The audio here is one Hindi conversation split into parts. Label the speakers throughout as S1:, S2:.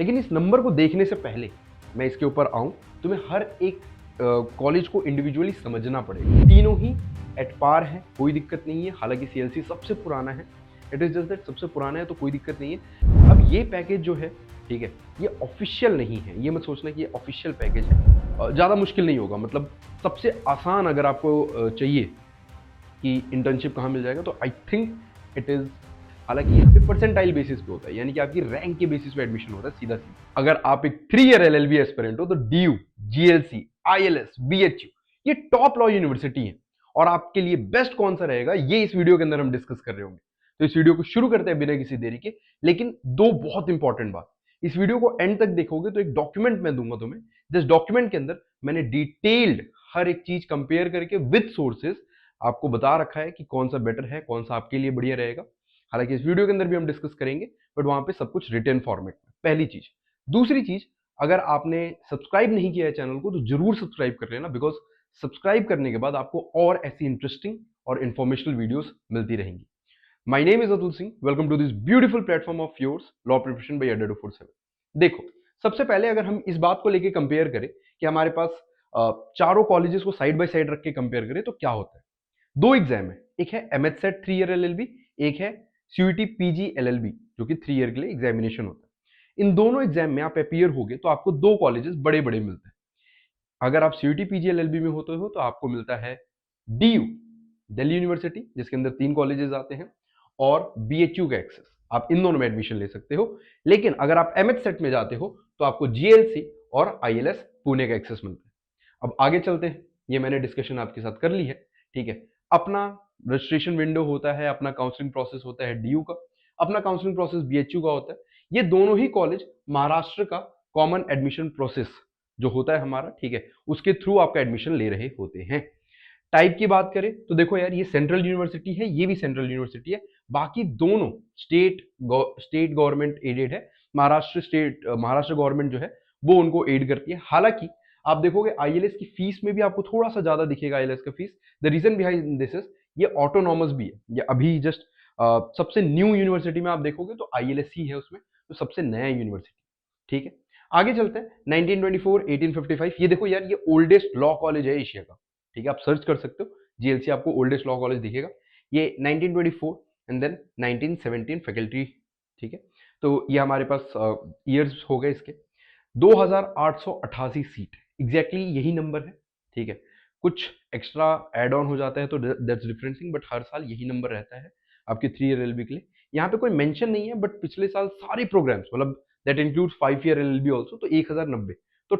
S1: लेकिन इस नंबर को देखने से पहले मैं इसके ऊपर आऊँ तो मैं हर एक कॉलेज को इंडिविजुअली समझना पड़ेगा। तीनों ही एट पार हैं, कोई दिक्कत नहीं है। हालाँकि सीएलसी सबसे पुराना है, इट इज़ जस्ट दैट सबसे पुराना है तो कोई दिक्कत नहीं है। अब ये पैकेज जो है, ठीक है, ये ऑफ़िशियल नहीं है, ये मत सोचना कि ये ऑफ़िशियल पैकेज है। ज़्यादा मुश्किल नहीं होगा, मतलब सबसे आसान अगर आपको चाहिए कि इंटर्नशिप कहाँ मिल जाएगा तो आई थिंक इट इज़, हालाँकि यहाँ पे परसेंटाइल बेसिस पे होता है, यानी कि आपकी रैंक के बेसिस पे एडमिशन होता है सीधा-सीधा। अगर आप एक 3 ईयर एलएलबी एस्पिरेंट हो तो डीयू, जीएलसी, आईएलएस, बीएचयू ये टॉप लॉ यूनिवर्सिटी है और आपके लिए बेस्ट कौन सा रहेगा ये इस वीडियो के अंदर हम डिस्कस कर रहे होंगे। तो इस वीडियो को शुरू करते हैं बिना किसी देरी के। लेकिन 2 बहुत इंपॉर्टेंट बात, इस वीडियो को एंड तक देखोगे तो एक डॉक्यूमेंट मैं दूँगा तुम्हें, जिस डॉक्यूमेंट के अंदर मैंने डिटेल्ड हर एक चीज़ कंपेयर करके विद सोर्सेज़ आपको बता रखा है कि कौन सा बेटर है, कौन सा आपके लिए बढ़िया रहेगा। हालाँकि इस वीडियो के अंदर भी हम डिस्कस करेंगे, बट वहाँ पे सब कुछ रिटन फॉर्मेट में, पहली चीज़। दूसरी चीज़, अगर आपने सब्सक्राइब नहीं किया है चैनल को तो ज़रूर सब्सक्राइब कर लेना, बिकॉज़ सब्सक्राइब करने के बाद आपको और ऐसी इंटरेस्टिंग और इन्फॉर्मेशनल वीडियोज़ मिलती रहेंगी। My name is Atul Singh, welcome to this beautiful platform of yours, law preparation by Adda 247। देखो, सबसे पहले अगर हम इस बात को लेके कंपेयर करें कि हमारे पास चारों कॉलेजेस को साइड बाय साइड रख के कंपेयर करें तो क्या होता है। 2 एग्जाम है, एक है एमएचसेट 3 ईयर एलएलबी, एक है सीयूईटी पीजी एलएलबी जो कि 3 ईयर के लिए एग्जामिनेशन होता है। इन दोनों एग्जाम में आप अपीयर होगे तो आपको 2 कॉलेजेस बड़े-बड़े मिलते हैं। अगर आप सीयूईटी पीजी एलएलबी में होते हो तो आपको मिलता है डीयू, दिल्ली यूनिवर्सिटी, जिसके अंदर 3 कॉलेजेस आते हैं, और बीएचयू का एक्सेस। आप इन दोनों में एडमिशन ले सकते हो। लेकिन अगर आप एमएचसेट में जाते हो तो आपको जीएलसी और आईएलएस पुणे का एक्सेस मिलता है। अब आगे चलते हैं, ये मैंने डिस्कशन आपके साथ कर ली है, ठीक है। अपना रजिस्ट्रेशन विंडो होता है, अपना काउंसलिंग प्रोसेस होता है डीयू का, अपना काउंसलिंग प्रोसेस बीएचयू का होता है। ये दोनों ही कॉलेज महाराष्ट्र का कॉमन एडमिशन प्रोसेस जो होता है हमारा, ठीक है, उसके थ्रू आपका एडमिशन ले रहे होते हैं। टाइप की बात करें तो देखो यार, ये सेंट्रल यूनिवर्सिटी है, ये भी सेंट्रल यूनिवर्सिटी है। बाकी दोनों स्टेट गवर्नमेंट एडेड है। महाराष्ट्र गवर्नमेंट जो है वो उनको एड करती है। हालांकि आप देखोगे आईएलएस की फीस में भी आपको थोड़ा सा ज्यादा दिखेगा आईएलएस का fees. The reason behind this is, ये ऑटोनॉमस भी है, ये अभी जस्ट सबसे न्यू यूनिवर्सिटी में आप देखोगे तो आईएलएस ही है उसमें, तो सबसे नया यूनिवर्सिटी, ठीक है। आगे चलते हैं, 1924, 1855, ये देखो यार, ये ओल्डेस्ट लॉ कॉलेज है एशिया का, ठीक है। आप सर्च कर सकते हो, जीएलसी आपको ओल्डेस्ट लॉ कॉलेज दिखेगा। ये 1924 एंड देन 1917 फैकल्टी, ठीक है। तो ये हमारे पास ईयर्स हो गए इसके। 2888 सीट, एग्जैक्टली यही नंबर है, ठीक है। कुछ एक्स्ट्रा एड ऑन हो जाता है तो दैट्स डिफरेंट थिंग, बट हर साल यही नंबर रहता है आपके 3 ईयर एलएलबी के लिए। यहाँ पे कोई मेंशन नहीं है, बट पिछले साल सारे प्रोग्राम्स, मतलब that includes 5 year LLB also, तो 1090, तो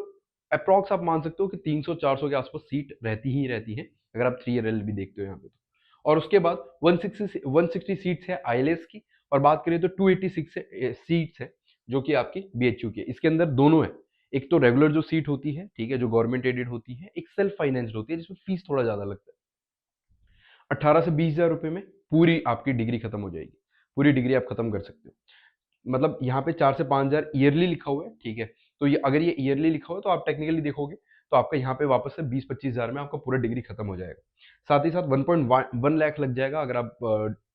S1: अप्रॉक्स आप मान सकते हो कि 300-400 के आसपास सीट रहती ही रहती है अगर आप 3 ईयर एलएलबी देखते हो यहाँ पे तो। और उसके बाद 160 सीट्स है आईएलएस की, और बात करें तो 286 सीट्स है जो कि आपकी बीएचयू की है। इसके अंदर दोनों है, एक तो रेगुलर जो सीट होती है, ठीक है, जो गवर्नमेंट एडेड होती है, एक सेल्फ फाइनेंस्ड होती है जिसमें फीस थोड़ा ज्यादा लगता है। 18 से 20 हजार रुपए में पूरी आपकी डिग्री खत्म हो जाएगी, पूरी डिग्री आप खत्म कर सकते हो। मतलब यहाँ पे 4 से 5 हजार ईयरली लिखा हुआ है, ठीक है। तो ये अगर ये ईयरली लिखा हुआ है तो आप टेक्निकली देखोगे तो आपका यहाँ पे वापस से 20-25 हजार में आपका पूरा डिग्री खत्म हो जाएगा। साथ ही साथ 1.1 लाख लग जाएगा अगर आप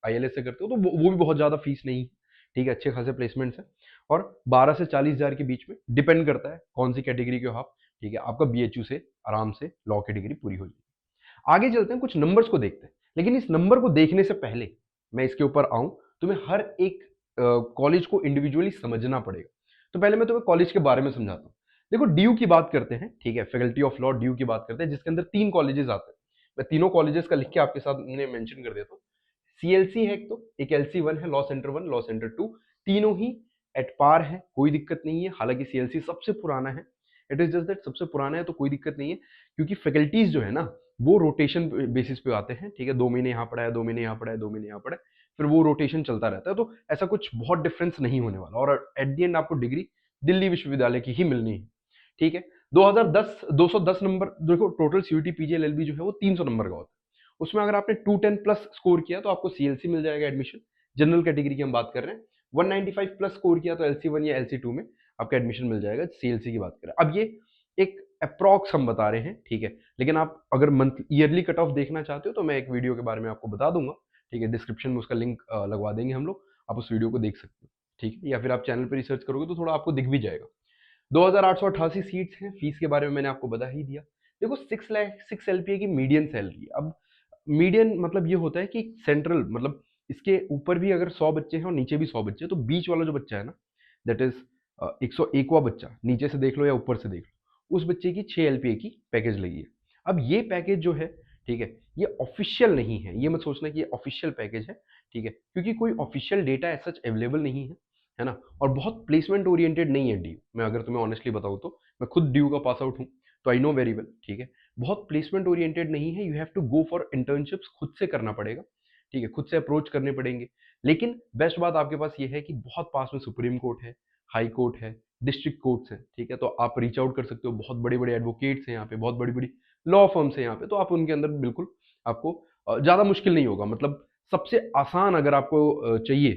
S1: आईएलएस से करते हो, तो वो भी बहुत ज्यादा फीस नहीं है, ठीक है, अच्छे खासे प्लेसमेंट्स है। और 12 से 40 हजार के बीच में डिपेंड करता है कौन सी कैटेगरी के हो आप, ठीक है, आपका बीएचयू से आराम से लॉ की डिग्री पूरी हो जाएगी। आगे चलते हैं, कुछ नंबर्स को देखते हैं। लेकिन इस नंबर को देखने से पहले मैं इसके ऊपर आऊं तो मैं हर एक कॉलेज को इंडिविजुअली समझना पड़ेगा। तो पहले मैं तुम्हें कॉलेज के बारे में समझाता हूँ। देखो, डीयू की बात करते हैं, ठीक है, फैकल्टी ऑफ लॉ डीयू की बात करते हैं, जिसके अंदर 3 कॉलेजेस आते हैं। मैं तीनों कॉलेजेस का लिख के आपके साथ इन्हें मेंशन कर देता हूँ। सीएलसी है एक, तो एक एलसी 1 है, लॉ सेंटर 1, लॉ सेंटर 2, तीनों ही एट पार है, कोई दिक्कत नहीं है। हालांकि सीएलसी सबसे पुराना है, इट इज जस्ट दैट सबसे पुराना है तो कोई दिक्कत नहीं है, क्योंकि फैकल्टीज जो है ना वो रोटेशन बेसिस पे आते हैं, ठीक है। 2 महीने यहाँ पढ़ाया, 2 महीने यहाँ पढ़ाया, 2 महीने यहाँ पढ़ाया, फिर वो रोटेशन चलता रहता है, तो ऐसा कुछ बहुत डिफरेंस नहीं होने वाला, और एट द एंड आपको डिग्री दिल्ली विश्वविद्यालय की ही मिलनी है, ठीक है। 210 नंबर, देखो टोटल सीयूटी पीजी एलएलबी जो है वो 300 नंबर का होता है। उसमें अगर आपने 210 प्लस स्कोर किया तो आपको सीएलसी मिल जाएगा एडमिशन, जनरल कैटेगरी की हम बात कर रहे हैं। 195 प्लस स्कोर किया तो एलसी 1 या एलसी 2 में आपका एडमिशन मिल जाएगा, सीएलसी की बात करें। अब ये एक अप्रॉक्स हम बता रहे हैं, ठीक है। लेकिन आप अगर मंथ ईयरली कट ऑफ देखना चाहते हो तो मैं एक वीडियो के बारे में आपको बता दूंगा, ठीक है, डिस्क्रिप्शन में उसका लिंक लगवा देंगे हम लोग, आप उस वीडियो को देख सकते हो। ठीक है, या फिर आप चैनल पे रिसर्च करोगे तो थोड़ा आपको दिख भी जाएगा। 2888 सीट्स हैं। फीस के बारे में मैंने आपको बता ही दिया। देखो 6 LPA की मीडियन सैलरी है। अब मीडियन मतलब ये होता है कि सेंट्रल मतलब इसके ऊपर भी अगर 100 बच्चे हैं और नीचे भी 100 बच्चे हैं, तो बीच वाला जो बच्चा है ना, दैट इज 101वां बच्चा, नीचे से देख लो या ऊपर से देख लो, उस बच्चे की 6 LPA की पैकेज लगी है। अब ये पैकेज जो है, ठीक है, ये ऑफिशियल नहीं है, ये मत सोचना कि ये ऑफिशियल पैकेज है, ठीक है, क्योंकि कोई official data as such available नहीं है ना, और बहुत प्लेसमेंट ओरिएंटेड नहीं है ड्यू। मैं अगर तुम्हें ऑनेस्टली बताऊँ तो मैं खुद ड्यू का पास आउट हूँ, तो आई नो वेरी वेल, ठीक है, बहुत प्लेसमेंट ओरिएंटेड नहीं है। You have to go for internships, खुद से करना पड़ेगा, ठीक है, खुद से अप्रोच करने पड़ेंगे। लेकिन बेस्ट बात आपके पास ये है कि बहुत पास में सुप्रीम कोर्ट है, हाई कोर्ट है, डिस्ट्रिक्ट कोर्ट्स हैं, ठीक है, तो आप रीच आउट कर सकते हो। बहुत बड़े बड़े एडवोकेट्स हैं यहाँ पे, बहुत बड़ी बड़ी लॉ फर्म्स हैं यहाँ पे, तो आप उनके अंदर बिल्कुल आपको ज़्यादा मुश्किल नहीं होगा। मतलब सबसे आसान अगर आपको चाहिए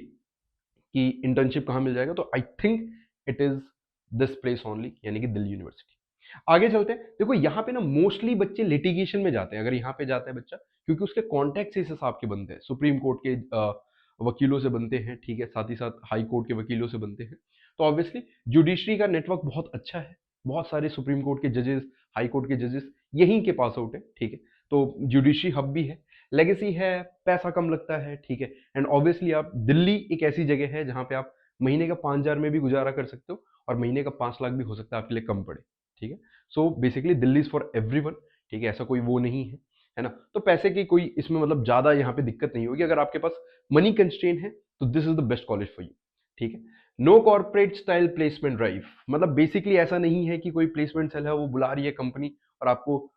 S1: कि इंटर्नशिप कहाँ मिल जाएगा, तो I think it is this place only, यानी कि दिल्ली यूनिवर्सिटी। आगे चलते हैं। देखो यहाँ पे ना मोस्टली बच्चे लिटिगेशन में जाते हैं, अगर यहाँ पे जाता है बच्चा, क्योंकि उसके कॉन्टैक्ट इस हिसाब के बनते हैं, सुप्रीम कोर्ट के वकीलों से बनते हैं, ठीक है, साथ ही साथ हाई कोर्ट के वकीलों से बनते हैं। तो ऑब्वियसली जुडिशरी का नेटवर्क बहुत अच्छा है, बहुत सारे सुप्रीम कोर्ट के जजेस, हाई कोर्ट के जजेस यहीं के पास आउट है, ठीक है, तो जुडिशरी हब भी है, लेगेसी है, पैसा कम लगता है, ठीक है, एंड ऑब्वियसली आप दिल्ली एक ऐसी जगह है जहाँ पे आप महीने का 5,000 में भी गुजारा कर सकते हो, और महीने का 5 लाख भी हो सकता है आपके लिए कम पड़े, ठीक है। So basically Delhi is for everyone, ठीक है, ऐसा कोई वो नहीं है ना, तो पैसे की कोई इसमें मतलब ज्यादा यहाँ पे दिक्कत नहीं होगी। अगर आपके पास मनी कंस्ट्रेन है तो this is the best college for you, ठीक है। No corporate style placement drive, मतलब बेसिकली ऐसा नहीं है कि कोई प्लेसमेंट सेल है, वो बुला रही है कंपनी और आपको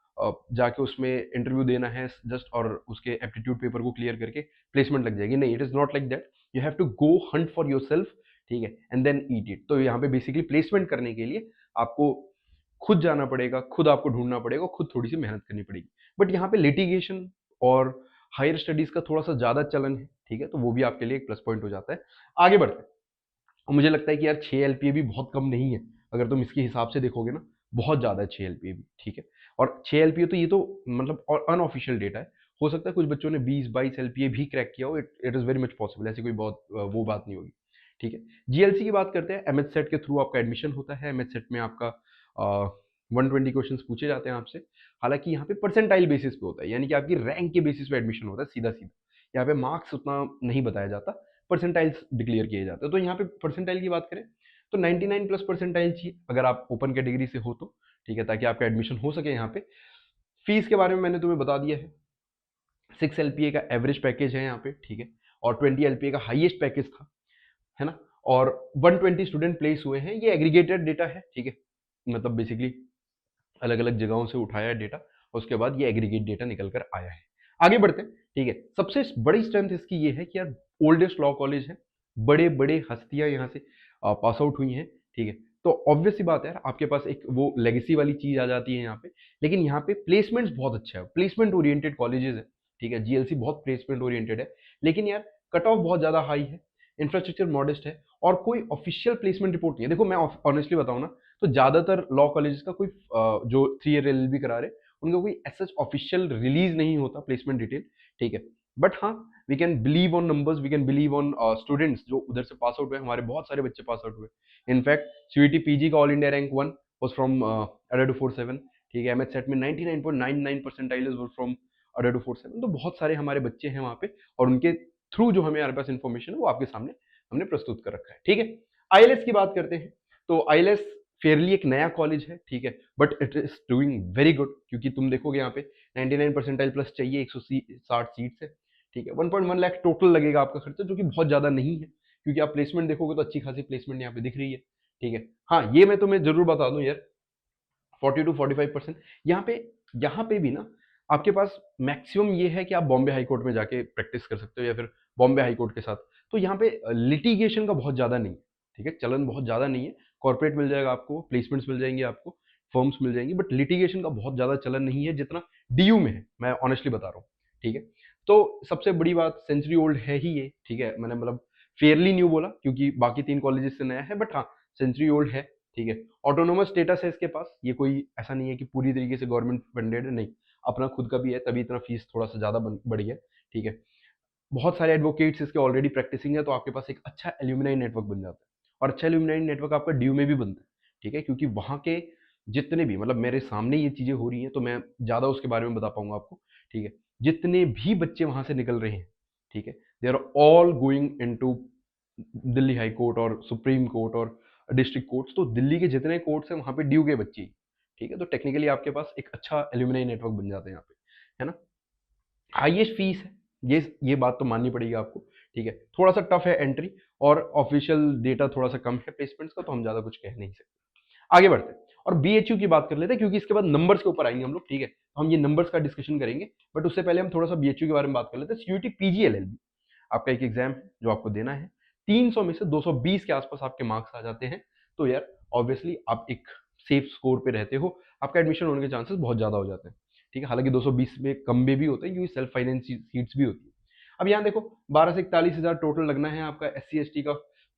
S1: जाके उसमें इंटरव्यू देना है जस्ट, और उसके एप्टीट्यूड पेपर को क्लियर करके प्लेसमेंट लग जाएगी। नहीं, it is not like that. You have to go hunt for yourself, ठीक है, एंड देन ईट इट। तो यहाँ पे बेसिकली प्लेसमेंट करने के लिए आपको खुद जाना पड़ेगा, खुद आपको ढूंढना पड़ेगा, खुद थोड़ी सी मेहनत करनी पड़ेगी। बट यहाँ पे लिटिगेशन और हायर स्टडीज का थोड़ा सा ज्यादा चलन है, ठीक है, तो वो भी आपके लिए एक प्लस पॉइंट हो जाता है। आगे बढ़ते हैं। और मुझे लगता है कि यार 6 LPA भी बहुत कम नहीं है, अगर तुम इसके हिसाब से देखोगे ना, बहुत ज्यादा है 6 LPA भी, ठीक है। और 6 LPA तो ये तो मतलब अनऑफिशियल डेटा है, हो सकता है कुछ बच्चों ने 20-22 LPA भी क्रैक किया हो, it is very much possible, ऐसी कोई बहुत वो बात नहीं होगी, ठीक है। GLC की बात करते हैं। एमएच सेट के थ्रू आपका एडमिशन होता है। एमएच सेट में आपका 120 क्वेश्चन पूछे जाते हैं आपसे। हालांकि यहाँ पे परसेंटाइल बेसिस पे होता है, यानी कि आपकी रैंक के बेसिस पे एडमिशन होता है, सीधा सीधा। यहाँ पे मार्क्स उतना नहीं बताया जाता, परसेंटाइल्स डिक्लेयर किए जाते हैं। तो यहाँ पे परसेंटाइल की बात करें तो 99 प्लस परसेंटाइल चाहिए अगर आप ओपन कैटेगरी से हो तो, ठीक है, ताकि आपका एडमिशन हो सके यहाँ पे। फीस के बारे में मैंने तुम्हें बता दिया है। 6 LPA का एवरेज पैकेज है यहाँ पे, ठीक है, और 20 LPA का हाईएस्ट पैकेज था, है ना, और 120 स्टूडेंट प्लेस हुए हैं। ये एग्रीगेटेड डेटा है, ठीक है, मतलब बेसिकली अलग अलग जगहों से उठाया है डेटा, उसके बाद ये एग्रीगेट डेटा निकल कर आया है। आगे बढ़ते हैं, ठीक है। सबसे बड़ी स्ट्रेंथ इसकी ये है कि यार ओल्डेस्ट लॉ कॉलेज है, बड़े बड़े हस्तियां यहाँ से पास आउट हुई हैं, ठीक है, तो ऑब्वियस सी बात है यार, आपके पास एक वो लेगेसी वाली चीज आ जाती है यहाँ पे। लेकिन यहाँ पे प्लेसमेंट्स बहुत अच्छा है, प्लेसमेंट ओरिएंटेड कॉलेजेस है, ठीक है, GLC बहुत प्लेसमेंट ओरिएंटेड है। लेकिन यार कट ऑफ बहुत ज्यादा हाई है, इंफ्रास्ट्रक्चर मॉडेस्ट है, और कोई ऑफिशियल प्लेसमेंट रिपोर्ट नहीं है। देखो मैं ऑनेस्टली बताऊं ना, तो ज्यादातर लॉ कॉलेजेस का कोई जो 3 ईयर LLB करा रहे, उनका कोई एसएच ऑफिशियल रिलीज नहीं होता प्लेसमेंट डिटेल, ठीक है। बट हाँ, we can believe on numbers, we can believe on students जो उधर से पास आउट हुए। हमारे बहुत सारे बच्चे पास आउट हुए। इनफैक्ट सीईटी पीजी का all India rank 1 was from Adda 247, ठीक है। एमएच सेट में 99.99 परसेंटाइल्स वर फ्रॉम अडा 247। तो बहुत सारे हमारे बच्चे हैं वहाँ पे, और उनके थ्रू जो हमारे पास इन्फॉर्मेशन है वो आपके सामने हमने प्रस्तुत कर रखा है, ठीक है। आईएलएस की बात करते हैं। तो आईएलएस फेयरली एक नया कॉलेज है, ठीक है, but it is doing very good, क्योंकि तुम देखोगे यहाँ पे 99 परसेंटाइल प्लस चाहिए, 160 सीट्स है, ठीक है। 1.1 लाख टोटल लगेगा आपका खर्चा, जो कि बहुत ज्यादा नहीं है, क्योंकि आप प्लेसमेंट देखोगे तो अच्छी खासी प्लेसमेंट यहाँ पे दिख रही है, ठीक है। हाँ, ये मैं तुम्हें जरूर बता दूं यार, 40 to 45% यहाँ पे भी ना आपके पास मैक्सिमम ये है कि आप बॉम्बे हाई कोर्ट में जाके प्रैक्टिस कर सकते हो, या फिर बॉम्बे हाई कोर्ट के साथ। तो यहाँ पे लिटिगेशन का बहुत ज्यादा नहीं है, ठीक है, चलन बहुत ज्यादा नहीं है। कॉर्पोरेट मिल जाएगा आपको, प्लेसमेंट्स मिल जाएंगे आपको, फर्म्स मिल जाएंगी, बट लिटिगेशन का बहुत ज्यादा चलन नहीं है जितना डीयू में है, मैं ऑनेस्टली बता रहा हूँ, ठीक है। तो सबसे बड़ी बात, सेंचुरी ओल्ड है ही ये, ठीक है, मैंने मतलब फेयरली न्यू बोला क्योंकि बाकी 3 कॉलेजेस से नया है, बट हाँ, सेंचुरी ओल्ड है, ठीक है। ऑटोनोमस स्टेटस है इसके पास, ये कोई ऐसा नहीं है कि पूरी तरीके से गवर्नमेंट फंडेड है, नहीं, अपना खुद का भी है, तभी इतना फीस थोड़ा सा ज्यादा बढ़ी है, ठीक है। बहुत सारे एडवोकेट्स इसके ऑलरेडी प्रैक्टिसिंग है, तो आपके पास एक अच्छा एल्यूमिनाई नेटवर्क बन जाता है। और अच्छा एल्यूमिनाई नेटवर्क आपका ड्यू में भी बनता है, ठीक है, क्योंकि वहाँ के जितने भी, मतलब मेरे सामने ये चीज़ें हो रही हैं तो मैं ज़्यादा उसके बारे में बता पाऊंगा आपको, ठीक है। जितने भी बच्चे वहाँ से निकल रहे हैं, ठीक है, they are all going into Delhi high court और सुप्रीम कोर्ट और डिस्ट्रिक्ट कोर्ट्स। तो दिल्ली के जितने कोर्ट्स हैं वहाँ पे ड्यू के बच्चे ही, ठीक है। तो टेक्निकली आपके पास एक अच्छा एल्यूमिनाई नेटवर्क बन जाता है यहाँ पे, है ना। हाईएस्ट फीस है, ये बात तो माननी पड़ेगी आपको, ठीक है। थोड़ा सा टफ है एंट्री, और ऑफिशियल डेटा थोड़ा सा कम है प्लेसमेंट्स का, तो हम ज़्यादा कुछ कह नहीं सकते। आगे बढ़ते हैं और बीएचयू की बात कर लेते हैं, क्योंकि इसके बाद नंबर्स के ऊपर आएंगे हम लोग, ठीक है। तो हम ये नंबर्स का डिस्कशन करेंगे, बट उससे पहले हम थोड़ा सा बीएचयू के बारे में बात कर लेते हैं। सीयूटी पीजीएलएलबी आपका एक एग्जाम है जो आपको देना है। 300 में से 220 के आसपास आपके मार्क्स आ जाते हैं, तो यार ऑब्वियसली आप एक सेफ स्कोर पे रहते हो, आपका एडमिशन होने के चांसेस बहुत ज़्यादा हो जाते हैं, ठीक है। हालांकि 220 में कम में भी होते हैं, क्योंकि सेल्फ फाइनेंस सीट्स भी होती है। अब यहाँ देखो 12 से 41,000 टोटल लगना है आपका, SC ST का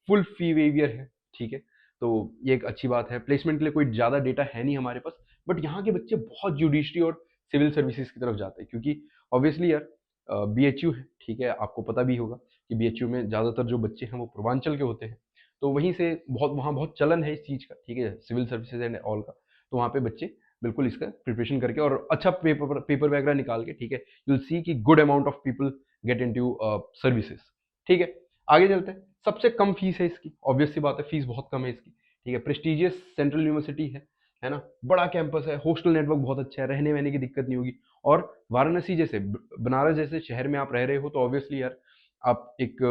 S1: फुल फी वेवियर है, ठीक है। तो ये एक अच्छी बात है। प्लेसमेंट के लिए कोई ज़्यादा डेटा है नहीं हमारे पास, बट यहाँ के बच्चे बहुत जुडिशरी और सिविल सर्विसेज की तरफ जाते हैं, क्योंकि ऑब्वियसली यार बीएचयू है, ठीक है। आपको पता भी होगा कि बीएचयू में ज़्यादातर जो बच्चे हैं वो पूर्वांचल के होते हैं, तो वहीं से वहाँ बहुत चलन है इस चीज़ का, ठीक है, सिविल सर्विसेज एंड ऑल का। तो वहाँ पे बच्चे बिल्कुल इसका प्रिपरेशन करके और अच्छा पेपर वगैरह निकाल के, ठीक है, यू विल सी कि good amount of people get into services, ठीक है। आगे चलते हैं। सबसे कम फीस है इसकी, ऑब्वियस सी बात है, फीस बहुत कम है इसकी, ठीक है। प्रेस्टिजियस सेंट्रल यूनिवर्सिटी है ना, बड़ा कैंपस है, हॉस्टल नेटवर्क बहुत अच्छा है, रहने वहने की दिक्कत नहीं होगी। और वाराणसी जैसे, बनारस जैसे शहर में आप रह रहे हो, तो ऑब्वियसली यार आप एक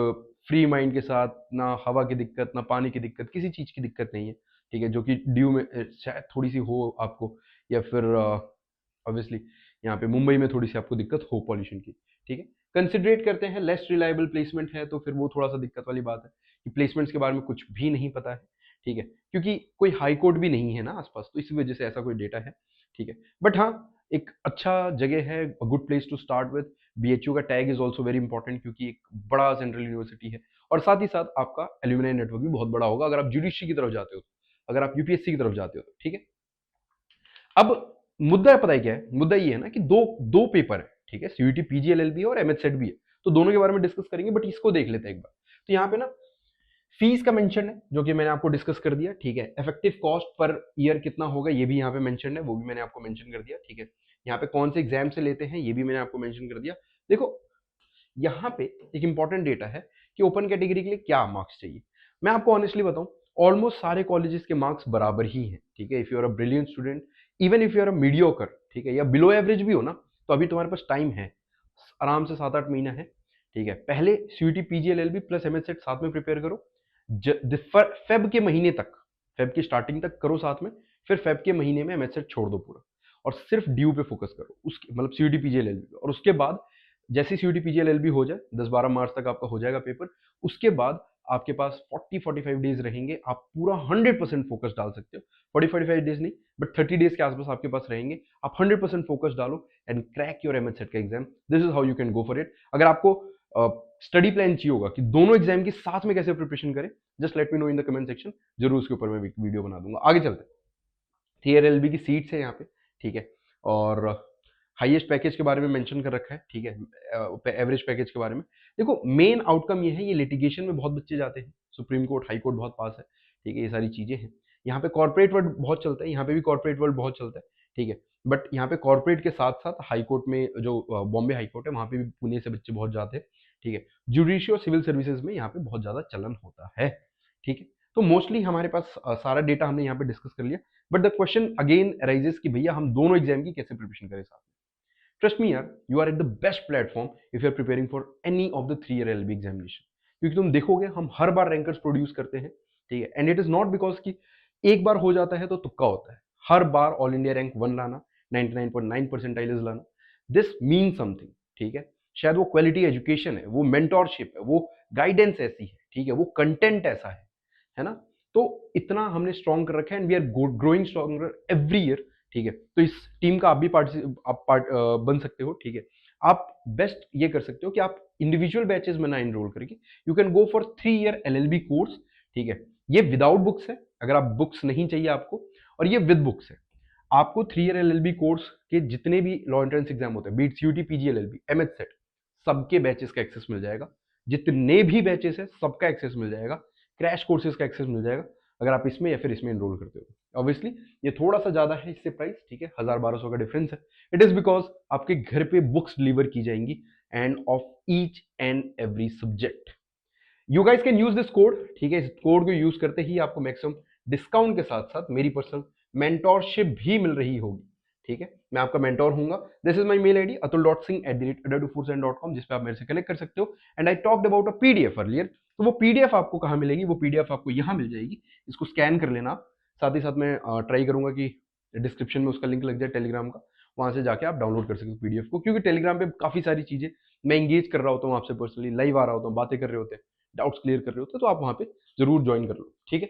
S1: फ्री माइंड के साथ, ना हवा की दिक्कत, ना पानी की दिक्कत, किसी चीज़ की दिक्कत नहीं है, ठीक है, जो कि ड्यू में शायद थोड़ी सी हो आपको, या फिर ऑब्वियसली यहाँ पे मुंबई में थोड़ी सी आपको दिक्कत हो पॉल्यूशन की, ठीक है। कंसिडरेट करते हैं लेस रिलायबल प्लेसमेंट है, तो फिर वो थोड़ा सा दिक्कत वाली बात है कि प्लेसमेंट्स के बारे में कुछ भी नहीं पता है, ठीक है, क्योंकि कोई हाई कोर्ट भी नहीं है ना आसपास, तो इसी वजह से ऐसा कोई डेटा है, ठीक है। बट हाँ, एक अच्छा जगह है, good place to start with. BHU का tag is also very important, क्योंकि एक बड़ा सेंट्रल यूनिवर्सिटी है, और साथ ही साथ आपका एल्यूमिनाई नेटवर्क भी बहुत बड़ा होगा अगर आप जुडिशरी की तरफ जाते हो, अगर आप यूपीएससी की तरफ जाते हो, ठीक है। अब मुद्दा पता है क्या है, मुद्दा ये है ना कि दो दो पेपर है, ठीक है, सीयूटी पीजीएलएलबी और एमएच भी है, तो दोनों के बारे में डिस्कस करेंगे, बट इसको देख लेते हैं एक बार। तो यहाँ पे ना फीस का मेंशन है, जो कि मैंने आपको डिस्कस कर दिया, ठीक है। इफेक्टिव कॉस्ट पर ईयर कितना होगा ये भी यहाँ पे मेंशन है, वो भी मैंने आपको मेंशन कर दिया, ठीक है। यहाँ पे कौन से एग्जाम से लेते हैं ये भी मैंने आपको मेंशन कर दिया। देखो यहाँ पे एक इंपॉर्टेंट डेटा है कि ओपन कैटेगरी के लिए क्या मार्क्स चाहिए। मैं आपको ऑनेस्टली बताऊं, ऑलमोस्ट सारे कॉलेजेस के मार्क्स बराबर ही हैं, ठीक है। If you are a brilliant student, even if you are a mediocre, ठीक है, या बिलो एवरेज भी हो ना, तो अभी तुम्हारे पास टाइम है, आराम से 7-8 महीना है, ठीक है। पहले सीयूटी पीजीएलएलबी प्लस एमएच साथ में प्रिपेयर करो, फेब के महीने तक, फेब की स्टार्टिंग तक करो साथ में, फिर फेब के महीने में एमएच छोड़ दो पूरा, और सिर्फ ड्यू पे फोकस करो, उसके मतलब सीयूटी पीजीएलएलबी पे। और उसके बाद जैसे सीयूटी पीजीएलएलबी हो जाए, 10-12 मार्च तक आपका हो जाएगा पेपर, उसके बाद आपके पास 40-45 डेज रहेंगे, आप पूरा 100% फोकस डाल सकते हो। 40-45 डेज नहीं, बट 30 डेज के आसपास आपके पास रहेंगे, आप 100% फोकस डालो एंड क्रैक योर एमएच का exam. This is how you can go for it. अगर आपको स्टडी प्लान चाहिए होगा कि दोनों एग्जाम की साथ में कैसे प्रिपरेशन करें, just let me know in the comment section, जरूर उसके ऊपर मैं वीडियो बना दूंगा। आगे चलते हैं। TRLB की सीट्स है यहाँ पे, ठीक है, और हाईएस्ट पैकेज के बारे में मेंशन कर रखा है, ठीक है, एवरेज पैकेज के बारे में। देखो मेन आउटकम ये है, ये लिटिगेशन में बहुत बच्चे जाते हैं, सुप्रीम कोर्ट हाई कोर्ट बहुत पास है, ठीक है, ये सारी चीजें हैं। यहाँ पे कॉर्पोरेट वर्ल्ड बहुत चलता है, यहाँ पे भी कॉर्पोरेट वर्ल्ड बहुत चलता है, ठीक है। बट यहाँ पे कॉर्पोरेट के साथ साथ हाई कोर्ट में, जो बॉम्बे हाई कोर्ट है, वहाँ पे भी पुणे से बच्चे बहुत जाते हैं, ठीक है। जुडिशियल सिविल सर्विसेज में यहाँ पे बहुत ज्यादा चलन होता है, ठीक है। तो मोस्टली हमारे पास सारा डेटा हमने यहाँ पे डिस्कस कर लिया, but the question again arises कि भैया हम दोनों एग्जाम की कैसे प्रिपरेशन करें साथ में। ट्रस्ट मी यार, you are at the best platform if you are preparing for any of the 3 year LB examination, क्योंकि तुम देखोगे हम हर बार रैंकर्स प्रोड्यूस करते हैं, ठीक है। And it is not because कि एक बार हो जाता है तो तुक्का होता है, हर बार ऑल इंडिया रैंक 1 लाना, 99.9 परसेंटाइल्स लाना, दिस मीन समथिंग, ठीक है। शायद वो क्वालिटी एजुकेशन है, वो मेंटोरशिप है, वो गाइडेंस ऐसी है, ठीक है, वो कंटेंट ऐसा है ना। तो इतना हमने स्ट्रॉन्ग कर रखा है, and we are growing stronger every year, ठीक है। तो इस टीम का आप भी बन सकते हो, ठीक है। आप बेस्ट ये कर सकते हो कि आप इंडिविजुअल बैचेस में ना इनरोल करके you can go for 3 year LLB course, ठीक है। ये विदाउट बुक्स है, अगर आप बुक्स नहीं चाहिए आपको, और ये विद बुक्स है। आपको 3 ईयर एलएलबी कोर्स के जितने भी लॉ एंट्रेंस एग्जाम होते हैं, बीट सीयूटी पीजीएलएलबी एमएच सेट, सबके बैचेस का एक्सेस मिल जाएगा, जितने भी बैचेस है सबका एक्सेस मिल जाएगा, क्रैश कोर्सेज का एक्सेस मिल जाएगा अगर आप इसमें या फिर इसमें एनरोल करते हो। ऑब्वियसली ये थोड़ा सा ज़्यादा है इससे प्राइस, ठीक है, 1000-1200 का डिफरेंस है। इट इज़ बिकॉज आपके घर पे बुक्स डिलीवर की जाएंगी end of each and every subject. You guys can use this code, ठीक है, इस कोड को यूज करते ही आपको मैक्सिमम डिस्काउंट के साथ साथ मेरी पर्सनल मेंटोरशिप भी मिल रही होगी, ठीक है, मैं आपका मेंटोर हूंगा। This is my mail ID atul.singh@adadu4zen.com, जिस पे आप मेरे से कनेक्ट कर सकते हो। And I talked about a PDF earlier, तो वो पीडीएफ आपको कहाँ मिलेगी, वो पीडीएफ आपको यहाँ मिल जाएगी, इसको स्कैन कर लेना आप। साथ ही साथ मैं ट्राई करूंगा कि डिस्क्रिप्शन में उसका लिंक लग जाए टेलीग्राम का, वहां से जाके आप डाउनलोड कर सकते हो पीडीएफ को, क्योंकि टेलीग्राम पे काफी सारी चीजें मैं इंगेज कर रहा होता हूँ आपसे पर्सनली, लाइव आ रहा होता हूँ, बातें कर रहे होते हैं, डाउट्स क्लियर कर रहे होते हैं, तो आप वहां पे जरूर ज्वाइन कर लो, ठीक है।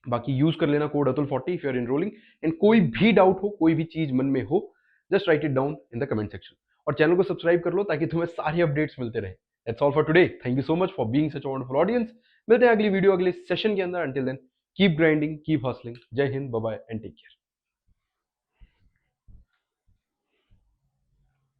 S1: बाकी यूज कर लेना कोड अतुल40 if you are enrolling. And कोई भी डाउट हो, कोई भी चीज मन में हो, just write it down in the comment section, और चैनल को सब्सक्राइब कर लो ताकि तुम्हें सारे अपडेट्स मिलते रहे। That's all for today, thank you so much for being such a wonderful audience. मिलते हैं अगली वीडियो अगले सेशन के अंदर। Until then keep grinding, keep hustling. Jai Hind, bye bye and take care.